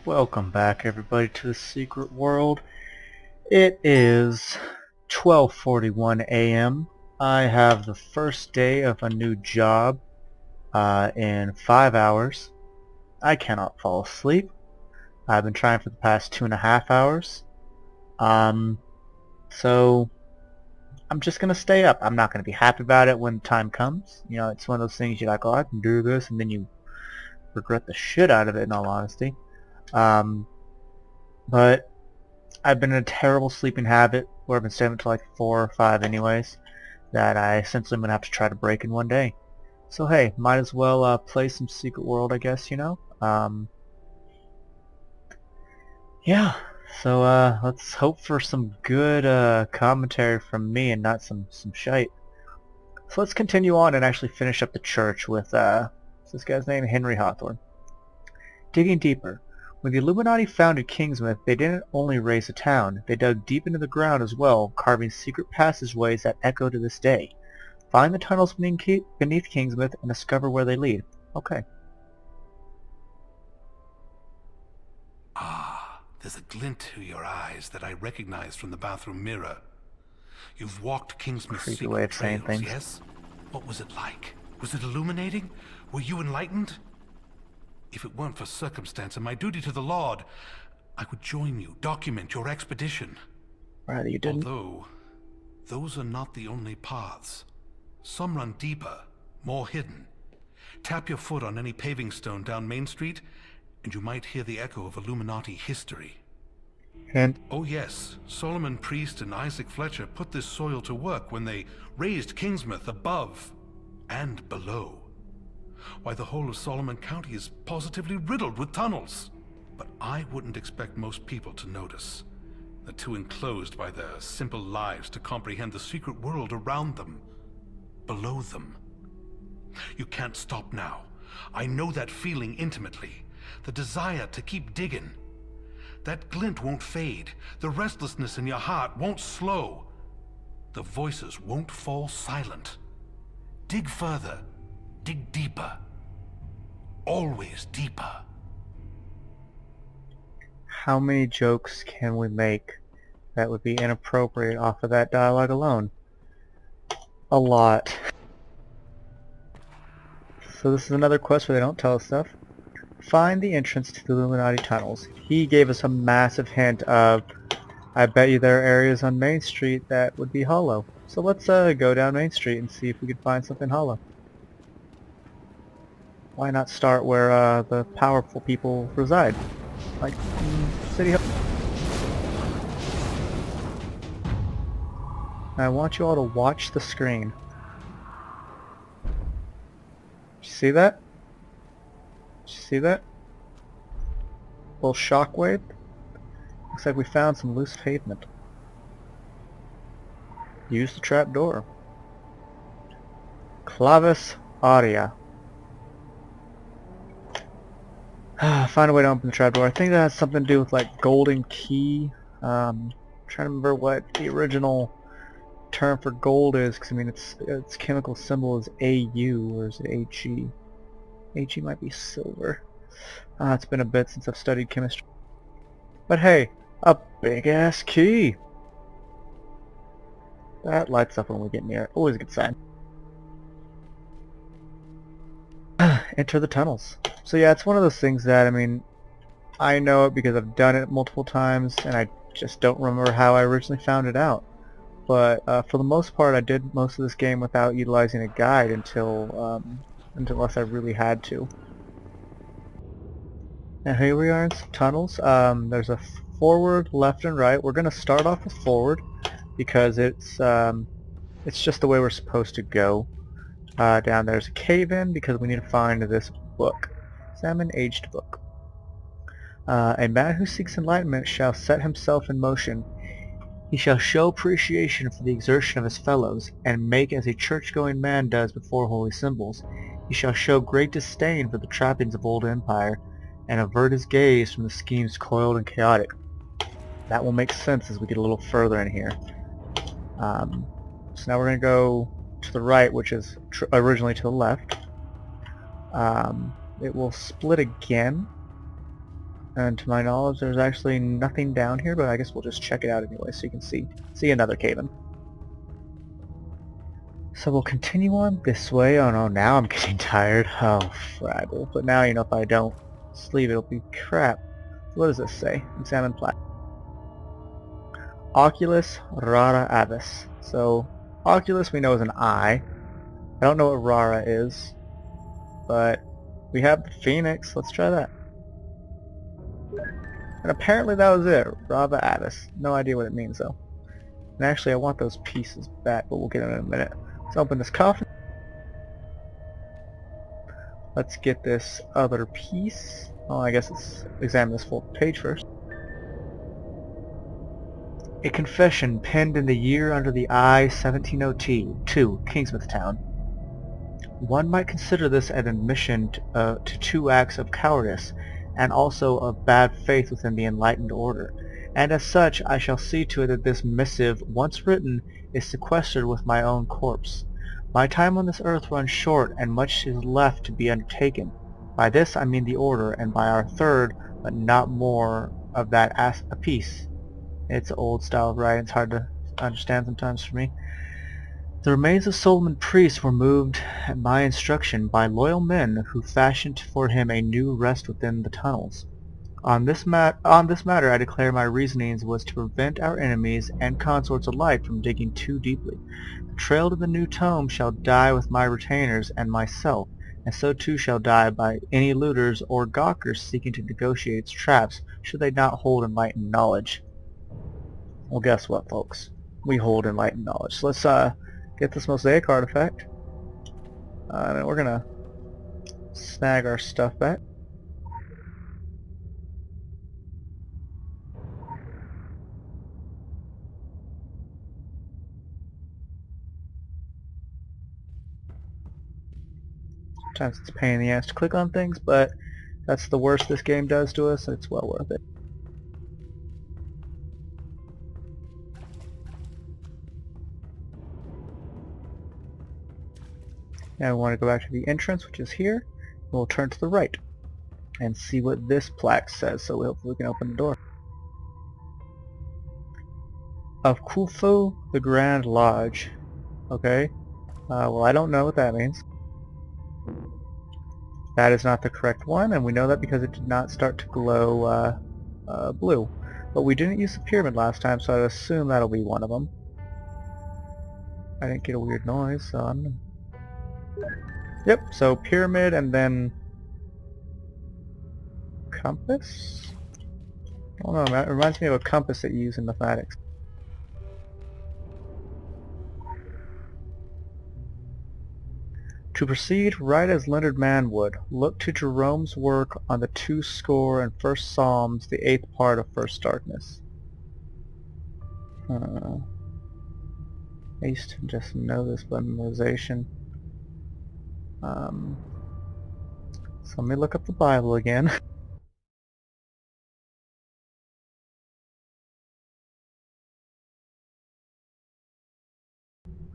Welcome back everybody to the secret world. It is 12:41 a.m. I have the first day of a new job in 5 hours. I cannot fall asleep. I've been trying for the past 2.5 hours. So I'm just gonna stay up. I'm not gonna be happy about it when time comes. You know, it's one of those things you're like, oh, I can do this, and then you regret the shit out of it in all honesty. But I've been in a terrible sleeping habit where I've been staying up until like 4 or 5 anyways, that I essentially am going to have to try to break in one day. So hey, might as well play some Secret World, I guess, you know? Yeah, so let's hope for some good commentary from me and not some shite. So let's continue on and actually finish up the church with, what's this guy's name? Henry Hawthorne. Digging deeper. When the Illuminati founded Kingsmouth, they didn't only raise a town, they dug deep into the ground as well, carving secret passageways that echo to this day. Find the tunnels beneath Kingsmouth and discover where they lead. Okay. Ah, there's a glint to your eyes that I recognize from the bathroom mirror. You've walked Kingsmouth's Creepy secret way of saying trails, things. yes? What was it like? Was it illuminating? Were you enlightened? If it weren't for circumstance and my duty to the Lord, I would join you, document your expedition. Rather you didn't. Although, those are not the only paths. Some run deeper, more hidden. Tap your foot on any paving stone down Main Street, and you might hear the echo of Illuminati history. And Oh yes, Solomon Priest and Isaac Fletcher put this soil to work when they raised Kingsmouth above and below. Why, the whole of Solomon County is positively riddled with tunnels. But I wouldn't expect most people to notice. They're too enclosed by their simple lives to comprehend the secret world around them, below them. You can't stop now. I know that feeling intimately. The desire to keep digging. That glint won't fade. The restlessness in your heart won't slow. The voices won't fall silent. Dig further. Dig deeper. Always deeper. how many jokes can we make that would be inappropriate off of that dialogue alone? A lot. So this is another quest where they don't tell us stuff. Find the entrance to the Illuminati tunnels. He gave us a massive hint of, I bet you there are areas on Main Street that would be hollow. So let's go down Main Street and see if we can find something hollow. Why not start where the powerful people reside? Like City Hall. I want you all to watch the screen. You see that? Did you see that? Little shockwave? Looks like we found some loose pavement. Use the trap door. Clavis Aurea. Find a way to open the trapdoor. I think that has something to do with like golden key. Trying to remember what the original term for gold is, because I mean its chemical symbol is AU, or is it AG? AG might be silver. It's been a bit since I've studied chemistry. But hey, a big ass key. That lights up when we get near it. Always a good sign. Enter the tunnels. So yeah, it's one of those things that, I mean, I know it because I've done it multiple times, and I just don't remember how I originally found it out. But for the most part, I did most of this game without utilizing a guide unless I really had to. Now here we are in some tunnels. There's a forward, left, and right. We're going to start off with forward because it's just the way we're supposed to go. Down there's a cave-in because we need to find this book. Examine aged book. A man who seeks enlightenment shall set himself in motion. He shall show appreciation for the exertion of his fellows, and make as a church-going man does before holy symbols. He shall show great disdain for the trappings of old empire, and avert his gaze from the schemes coiled and chaotic. That will make sense as we get a little further in here. So now we're going to go to the right, which is originally to the left. It will split again. And to my knowledge, there's actually nothing down here, but I guess we'll just check it out anyway so you can see another cave-in. So we'll continue on this way. Oh no, now I'm getting tired. Oh, fraggle. But now, if I don't sleep, it'll be crap. What does this say? Examine plat. Oculus rara avis. So, oculus we know is an eye. I don't know what rara is, but we have the phoenix. Let's try that. And apparently that was it. Rava avis. No idea what it means though. And actually I want those pieces back, but we'll get them in a minute. Let's open this coffin. Let's get this other piece. Oh, I guess let's examine this full page first. A confession penned in the year under the eye 1702, Kingsmouth Town. One might consider this an admission to two acts of cowardice, and also of bad faith within the enlightened order, and as such I shall see to it that this missive, once written, is sequestered with my own corpse. My time on this earth runs short, and much is left to be undertaken. By this I mean the order, and by our third, but not more of that a piece. It's an old style of writing, it's hard to understand sometimes for me. The remains of Solomon Priest were moved at my instruction by loyal men who fashioned for him a new rest within the tunnels. On this matter I declare my reasonings was to prevent our enemies and consorts alike from digging too deeply. The trail to the new tomb shall die with my retainers and myself, and so too shall die by any looters or gawkers seeking to negotiate its traps, should they not hold enlightened knowledge. Well, guess what, folks? We hold enlightened knowledge. So let's get this mosaic artifact. And we're gonna snag our stuff back. Sometimes it's a pain in the ass to click on things, but that's the worst this game does to us, and it's well worth it. Now we want to go back to the entrance, which is here. We'll turn to the right and see what this plaque says, so hopefully we can open the door. Of Khufu, the Grand Lodge. Okay. Well, I don't know what that means. That is not the correct one, and we know that because it did not start to glow blue. But we didn't use the pyramid last time, so I'd assume that'll be one of them. I didn't get a weird noise, so I'm... Yep, so pyramid and then... compass? I don't know, it reminds me of a compass that you use in mathematics. To proceed, write as Leonard Mann would. Look to Jerome's work on the 2 and first Psalms, the 8th part of First Darkness. I used to just know this by memorization. So let me look up the Bible again.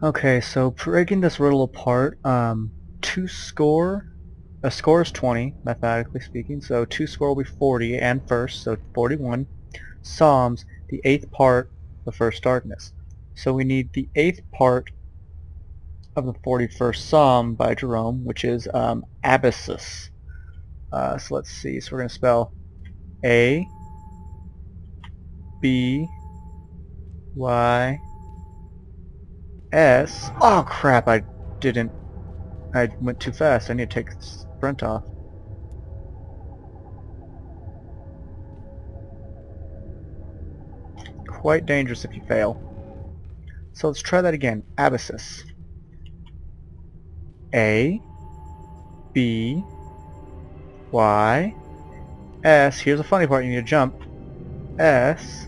Okay, so breaking this riddle apart, a score is 20, mathematically speaking, so 2 will be 40, and first, so 41. Psalms, the 8th part of First Darkness. So we need the 8th part of the 41st Psalm by Jerome, which is abyssus. So let's see, so we're going to spell A, B, Y, S. Oh crap, I went too fast. I need to take the sprint off. Quite dangerous if you fail. So let's try that again. Abyssus. A, B, Y, S. Here's the funny part, you need to jump. S,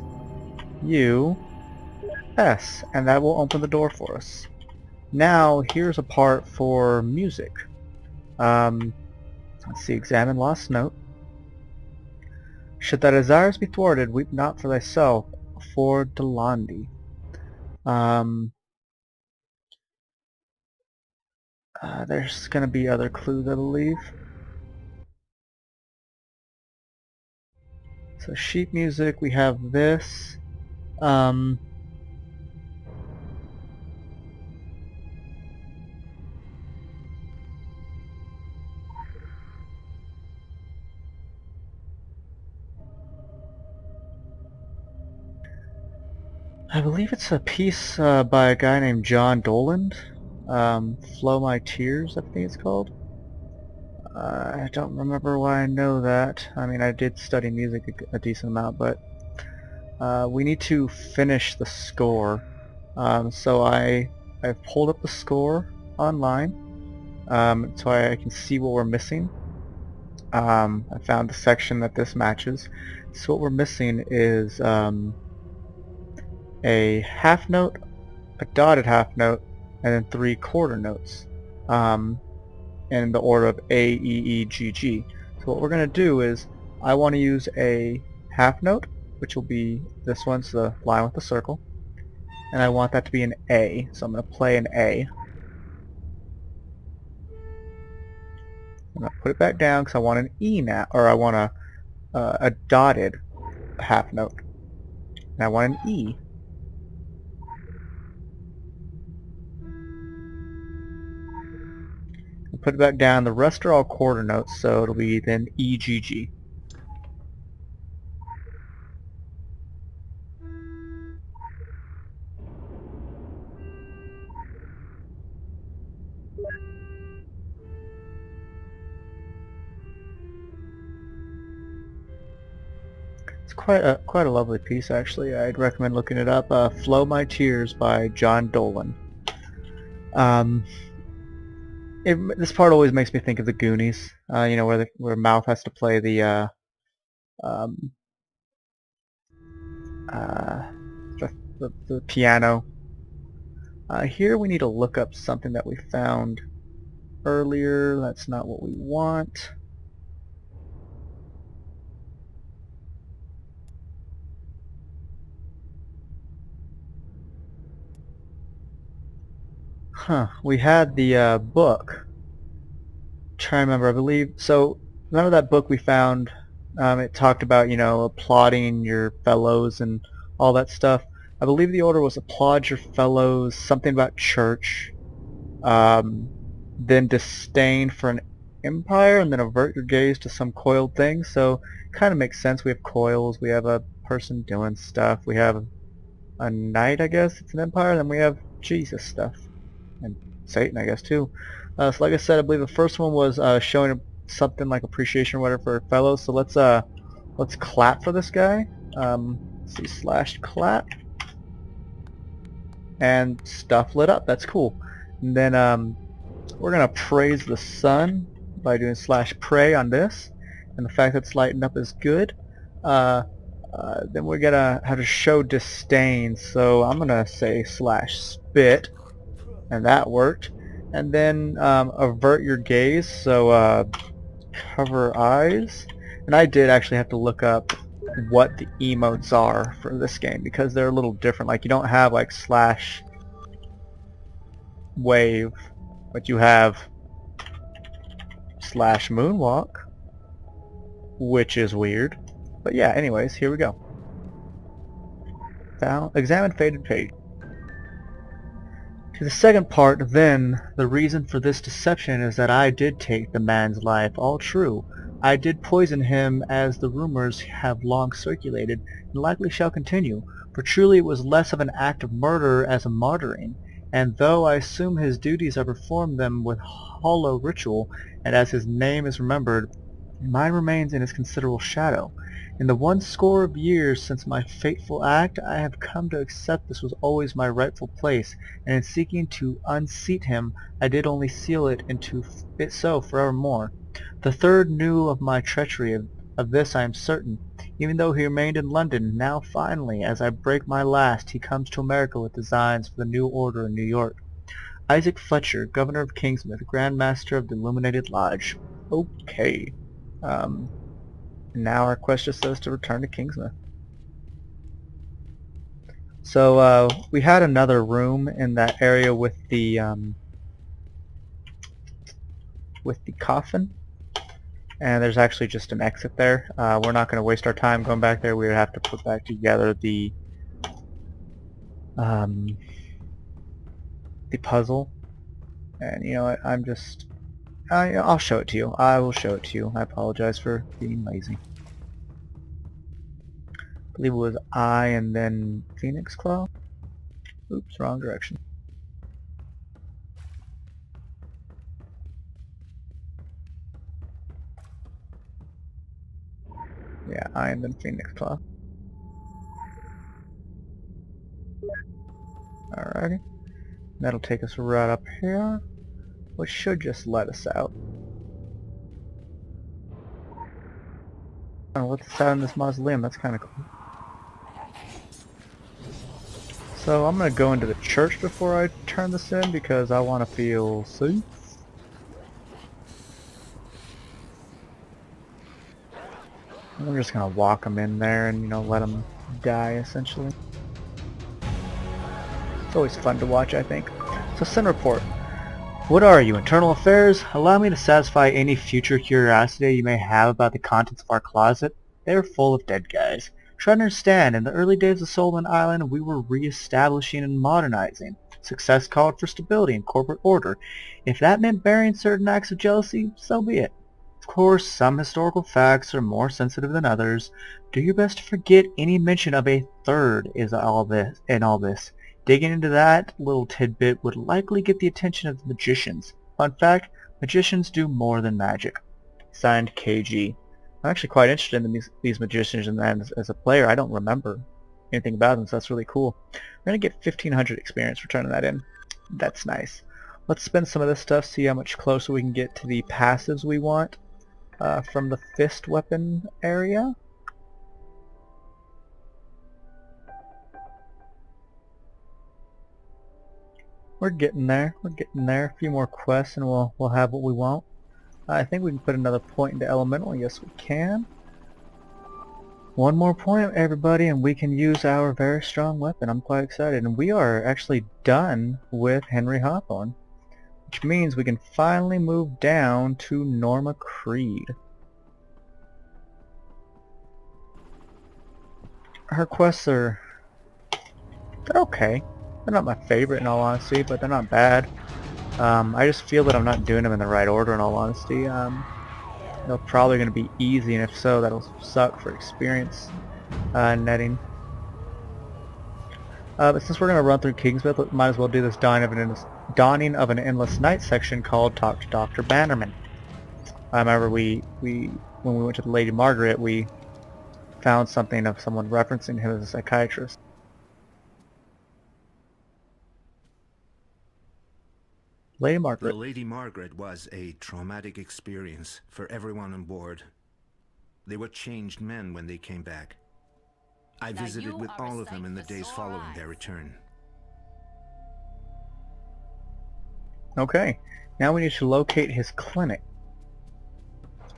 U, S. And that will open the door for us. Now, here's a part for music. Let's see, examine lost note. Should thy desires be thwarted, weep not for thyself, for Delandi. There's going to be other clues, I believe. So sheet music, we have this. Um, I believe it's a piece by a guy named John Doland. Flow My Tears, I think it's called. I don't remember why I know that. I mean, I did study music a decent amount, but we need to finish the score. So I've pulled up the score online, so I can see what we're missing. I found the section that this matches. So what we're missing is a half note, a dotted half note, and then 3 quarter notes in the order of A, E, E, G, G. So what we're going to do is I want to use a half note, which will be this one, so the line with the circle, and I want that to be an A. So I'm going to play an A. I'm going to put it back down because I want an E now, or I want a dotted half note, and I want an E. Put it back down. The rest are all quarter notes, so it'll be then E, G, G. It's quite a lovely piece, actually. I'd recommend looking it up. "Flow My Tears" by John Dolan. Um, this part always makes me think of the Goonies. You know, where Mouth has to play um, uh, the piano. Here we need to look up something that we found earlier. That's not what we want. Huh. We had the book. Trying to remember, I believe. So remember that book we found? It talked about, you know, applauding your fellows and all that stuff. I believe the order was applaud your fellows, something about church, then disdain for an empire, and then avert your gaze to some coiled thing. So kind of makes sense. We have coils, we have a person doing stuff, we have a knight, I guess, it's an empire, and then we have Jesus stuff. And Satan, I guess, too. So like I said, I believe the first one was showing something like appreciation or whatever for fellows. So let's clap for this guy. Let's see, slash clap, and stuff lit up. That's cool. And then we're gonna praise the sun by doing slash pray on this, and the fact that it's lighting up is good. Then we're gonna have to show disdain. So I'm gonna say slash spit, and that worked. And then avert your gaze, so cover eyes. And I did actually have to look up what the emotes are for this game because they're a little different. Like, you don't have like slash wave, but you have slash moonwalk, which is weird. But yeah, anyways, here we go. Examine faded page. To the second part, then, the reason for this deception is that I did take the man's life, all true. I did poison him, as the rumors have long circulated, and likely shall continue, for truly it was less of an act of murder as a martyring, and though I assume his duties are performed them with hollow ritual, and as his name is remembered, mine remains in his considerable shadow. In the 1 score of years since my fateful act, I have come to accept this was always my rightful place, and in seeking to unseat him, I did only seal it into it so forevermore. The third knew of my treachery, of this I am certain, even though he remained in London. Now finally, as I break my last, he comes to America with designs for the new order in New York. Isaac Fletcher, Governor of Kingsmouth, Grand Master of the Illuminated Lodge. Okay. Now our quest just says to return to Kingsmouth. So we had another room in that area with the coffin. and there's actually just an exit there. We're not going to waste our time going back there. We would have to put back together um, the puzzle, and you know what, I'll show it to you. I will show it to you. I apologize for being lazy. I believe it was I and then Phoenix Claw. Oops, wrong direction. Yeah, I and then Phoenix Claw. Alrighty. That'll take us right up here, which should just let us out. Oh, let us out in this mausoleum. That's kind of cool. So I'm going to go into the church before I turn this in because I want to feel safe. I'm just going to walk them in there and, you know, let them die, essentially. It's always fun to watch, I think. So, Sin Report. What are you, Internal Affairs? Allow me to satisfy any future curiosity you may have about the contents of our closet. They are full of dead guys. Try to understand, in the early days of Solomon Island, we were re-establishing and modernizing. Success called for stability and corporate order. If that meant burying certain acts of jealousy, so be it. Of course, some historical facts are more sensitive than others. Do your best to forget any mention of a third in all this. Digging into that little tidbit would likely get the attention of the magicians. Fun fact, magicians do more than magic. Signed, KG. I'm actually quite interested in these magicians, and as a player, I don't remember anything about them, so that's really cool. We're going to get 1,500 experience for turning that in. That's nice. Let's spend some of this stuff, see how much closer we can get to the passives we want from the fist weapon area. We're getting there. We're getting there. A few more quests and we'll have what we want. I think we can put another point into elemental. Yes, we can. One more point, everybody, and we can use our very strong weapon. I'm quite excited. And we are actually done with Henry Hawthorne, which means we can finally move down to Norma Creed. Her quests they're okay. They're not my favorite in all honesty, but they're not bad. I just feel that I'm not doing them in the right order in all honesty. They're probably going to be easy, and if so, that'll suck for experience netting. But since we're going to run through Kingsmouth, might as well do this Dawning of an Endless Night section called Talk to Dr. Bannerman. I remember when we went to the Lady Margaret, we found something of someone referencing him as a psychiatrist. Lady Margaret. The Lady Margaret was a traumatic experience for everyone on board. They were changed men when they came back. I visited with all of them in the days following their return. Okay, now we need to locate his clinic.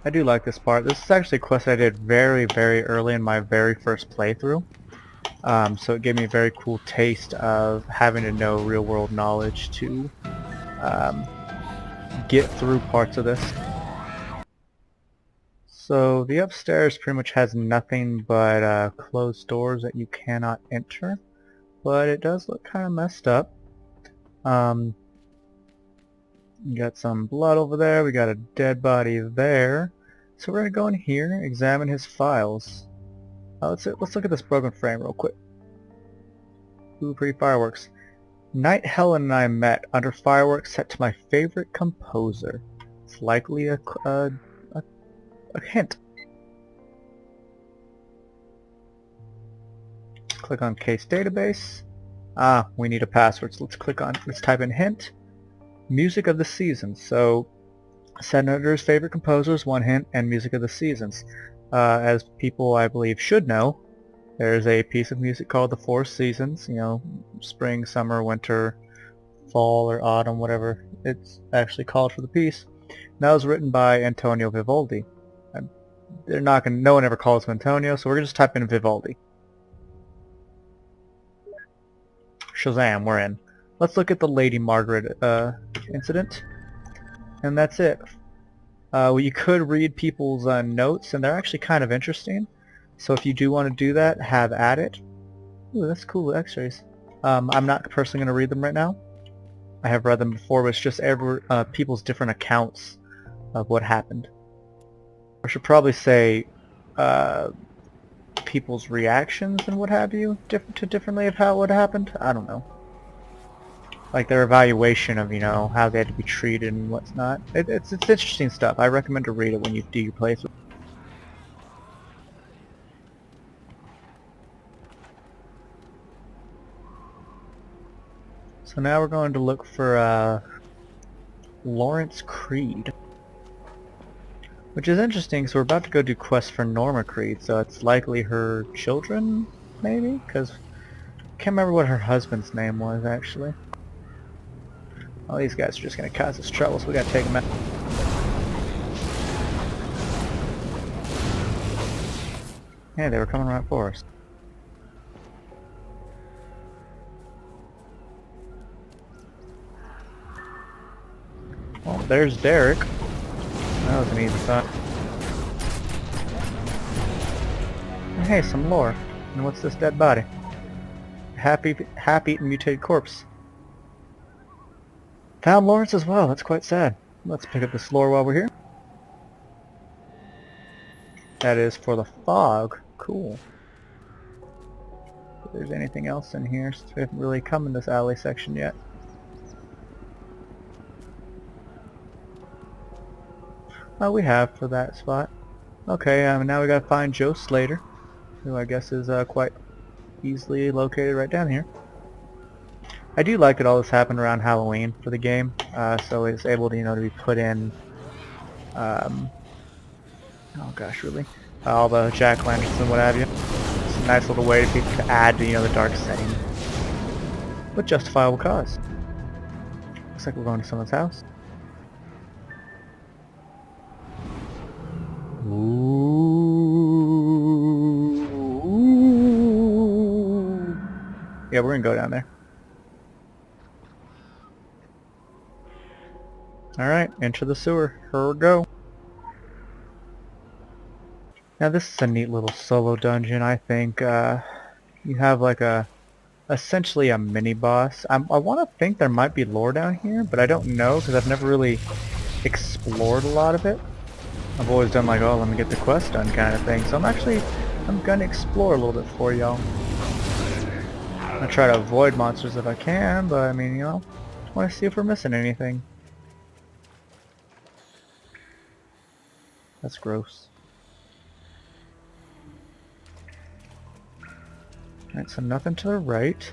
I do like this part. This is actually a quest I did very, very early in my very first playthrough. So it gave me a very cool taste of having to know real-world knowledge to get through parts of this. So the upstairs pretty much has nothing but closed doors that you cannot enter, but it does look kind of messed up. You got some blood over there, we got a dead body there. So we're going to go in here, examine his files. Let's look at this broken frame real quick. Ooh, pretty fireworks. Night Helen and I met under fireworks set to my favorite composer. It's likely a hint. Click on case database. We need a password, so let's type in hint. Music of the seasons. So Senator's favorite composers, one hint, and music of the seasons. As people I believe should know, there's a piece of music called the Four Seasons, you know, spring, summer, winter, fall, or autumn, whatever it's actually called for the piece. And that was written by Antonio Vivaldi. No one ever calls him Antonio, so we're going to just type in Vivaldi. Shazam, we're in. Let's look at the Lady Margaret incident. And that's it. Well, you could read people's notes, and they're actually kind of interesting. So if you do want to do that, have at it. Ooh, that's cool, x-rays. I'm not personally going to read them right now. I have read them before, but it's just people's different accounts of what happened. I should probably say people's reactions and what have you differently of how what happened. I don't know. Like their evaluation of, you know, how they had to be treated and what's not. It's interesting stuff. I recommend to read it when you do your playthrough. So now we're going to look for Lawrence Creed. Which is interesting because we're about to go do quests for Norma Creed, so it's likely her children, maybe? Because I can't remember what her husband's name was, actually. All these guys are just going to cause us trouble, so we got to take them out. Yeah, they were coming right for us. Well, there's Derek. That was an easy thought. Hey, some lore. And what's this dead body? Half-eaten mutated corpse. Found Lawrence as well. That's quite sad. Let's pick up this lore while we're here. That is for the fog. Cool. If there's anything else in here, since we haven't really come in this alley section yet. Oh, we have for that spot. Okay, now we gotta find Joe Slater, who I guess is quite easily located right down here. I do like that all this happened around Halloween for the game, so it's able to, you know, to be put in. Oh gosh, really? All the jack-o'-lanterns and what have you. It's a nice little way to add to, you know, the dark setting with justifiable cause. Looks like we're going to someone's house. Ooh. Yeah, we're gonna go down there. Alright, enter the sewer. Here we go. Now this is a neat little solo dungeon, I think. You have like essentially a mini-boss. I want to think there might be lore down here, but I don't know because I've never really explored a lot of it. I've always done like, oh, let me get the quest done kind of thing. So I'm gonna explore a little bit for y'all. I'm gonna try to avoid monsters if I can, but I mean, you know, I want to see if we're missing anything. That's gross. Alright, so nothing to the right.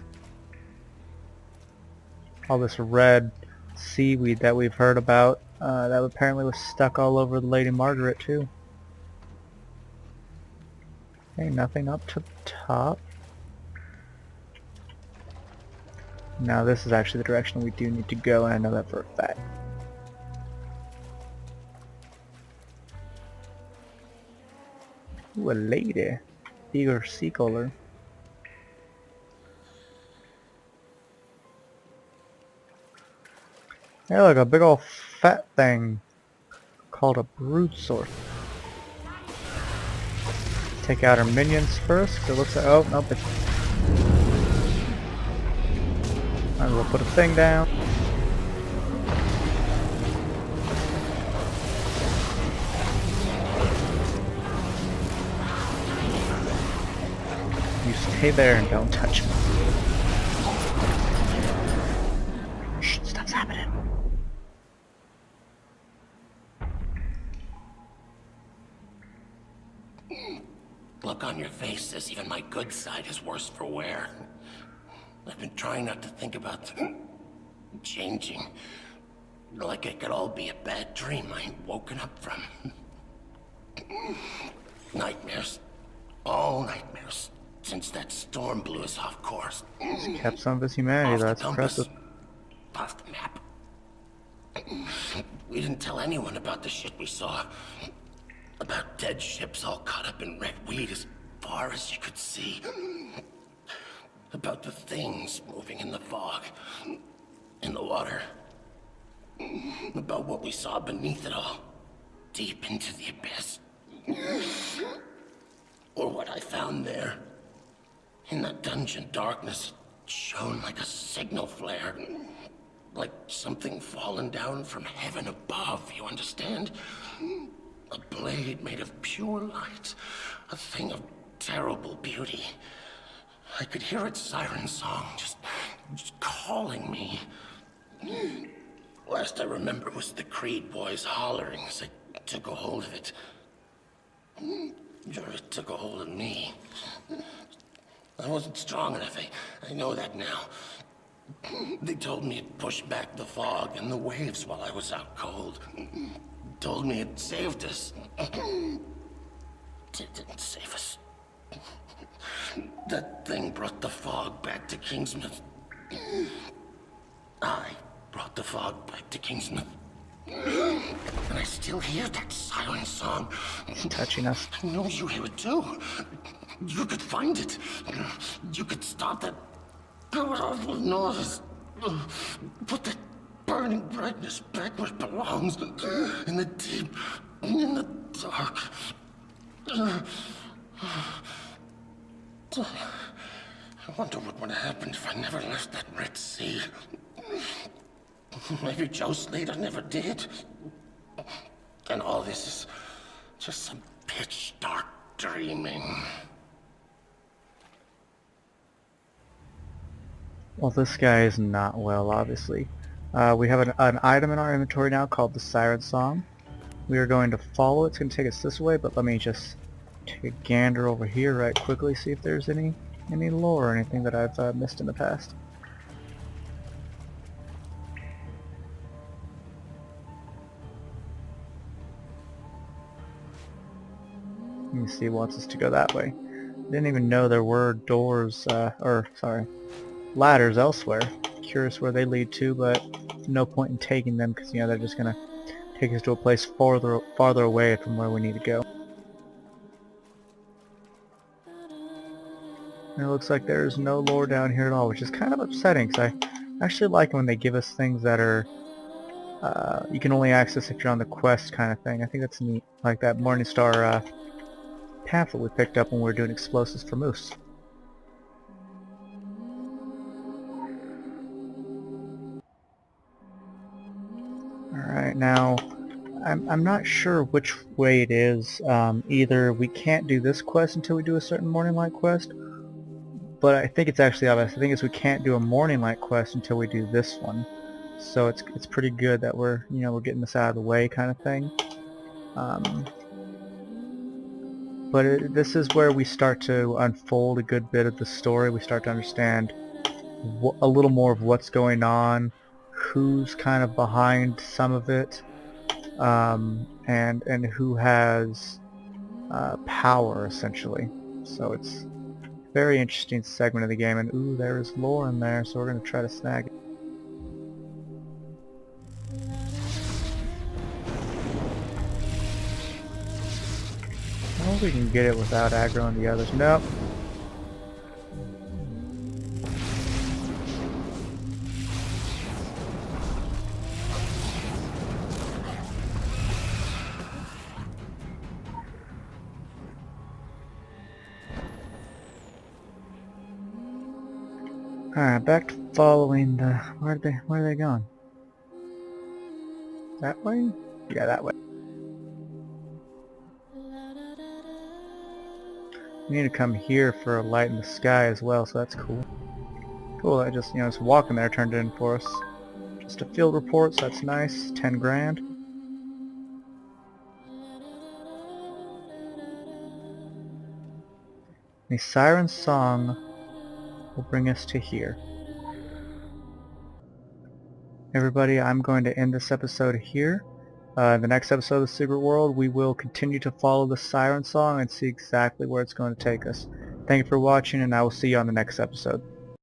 All this red seaweed that we've heard about, that apparently was stuck all over the Lady Margaret too. Okay, nothing up to the top. Now this is actually the direction we do need to go, and I know that for a fact. Ooh, a lady. Eager seacaller. Hey, look, a big old fat thing called a broodsaur. Take out our minions first, 'cause it looks like, oh, nope, might as well put a thing down. You stay there and don't touch me. Shh, stuff's happening. Look on your face says even my good side is worse for wear. I've been trying not to think about changing. Like it could all be a bad dream I ain't woken up from. Nightmares. All nightmares. Since that storm blew us off course. He's kept some of his humanity, that's impressive. Off the map. We didn't tell anyone about the shit we saw. About dead ships all caught up in red weed as far as you could see. About the things moving in the fog, in the water. About what we saw beneath it all. deep into the abyss. Or what I found there. In that dungeon, darkness shone like a signal flare. Like something fallen down from heaven above, you understand? A blade made of pure light. A thing of terrible beauty. I could hear its siren song, just calling me. Last I remember was the Creed boys hollering as I took a hold of it. Or it took a hold of me. I wasn't strong enough, I know that now. They told me it pushed back the fog and the waves while I was out cold. Told me it saved us. It didn't save us. That thing brought the fog back to Kingsmouth. I brought the fog back to Kingsmouth. And I still hear that siren song. It's touching us. I know you hear it too. You could find it. You could stop that awful noise. Put that burning brightness back where it belongs. In the deep, in the dark. I wonder what would have happened if I never left that Red Sea. Maybe Joe Slater never did. And all this is just some pitch dark dreaming. Well, this guy is not well, obviously. We have an item in our inventory now called the Siren Song. We are going to follow it. It's going to take us this way, but let me just take a gander over here right quickly, see if there's any lore or anything that I've missed in the past. Let me see, wants us to go that way. Didn't even know there were doors, ladders elsewhere. Curious where they lead to, but no point in taking them because, you know, they're just gonna take us to a place farther away from where we need to go. And it looks like there's no lore down here at all, which is kind of upsetting because I actually like when they give us things that are you can only access if you're on the quest kind of thing. I think that's neat, like that Morningstar pamphlet we picked up when we were doing explosives for Moose. Alright, now I'm not sure which way it is. Either we can't do this quest until we do a certain morning light quest, but I think it's actually obvious. I think it's we can't do a morning light quest until we do this one. So it's pretty good that we're getting this out of the way kind of thing. But this is where we start to unfold a good bit of the story. We start to understand a little more of what's going on, who's kind of behind some of it, and who has power essentially. So it's a very interesting segment of the game. And ooh, there is lore in there, so we're going to try to snag it. I hope we can get it without aggroing the others. Nope. Alright, back to following the... Where are they going? That way? Yeah, that way. We need to come here for a light in the sky as well, so that's cool. Cool, I just, just walking there turned it in for us. Just a field report, so that's nice. 10 grand. The siren song will bring us to here. Everybody, I'm going to end this episode here. The next episode of the Secret World, we will continue to follow the siren song and see exactly where it's going to take us. Thank you for watching, and I will see you on the next episode.